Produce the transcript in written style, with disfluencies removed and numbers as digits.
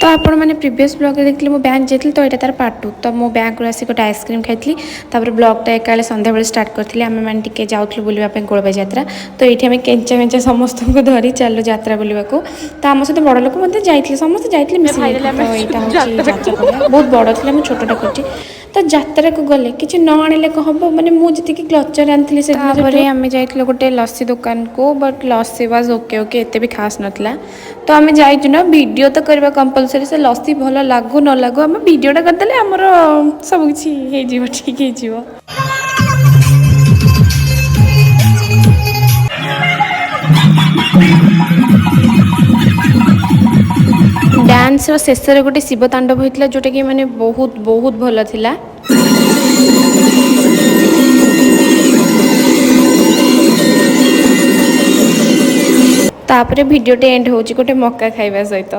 तो आपण मैंने प्रीवियस ब्लॉग देखिए मो बैंक जाइए तो यहाँ तार पार्ट 2 तो मो बैंक रू आसी गोटे आइसक्रीम खाई तापर ब्लॉगटा एका सन्ध्या बेले स्टार्ट करी आम मैंने टी जाऊँ बुलापी गोलबाई यात्रा तो ये आम केंचा केंचा समस्त को धरी चलो यात्रा बुलवा तो आम सहित बड़ लोक जाते समस्त जाते मिसिक तो यहाँ हूँ यात्रा पड़ा बहुत बड़ थी मुझे छोटा कर तो यात्रा को गले कि न आने कौन हम मैंने मुझे क्लचर आनी से आम जाइए गोटे लस्सी दुकान को but lassi was okay okay एत भी खास नाला तो आम जाइए ना वीडियो तो करवा कंपलसरी से लस्सी भल लागू न लागू आम वीडियोटा करदे आमर सबकि ठीक हो डांस शेष गोटे शिव तांडव होता जोटा कि माने बहुत बहुत भल थिला तापरे वीडियोटे एंड होची गोटे मक्का खाइबा सहित।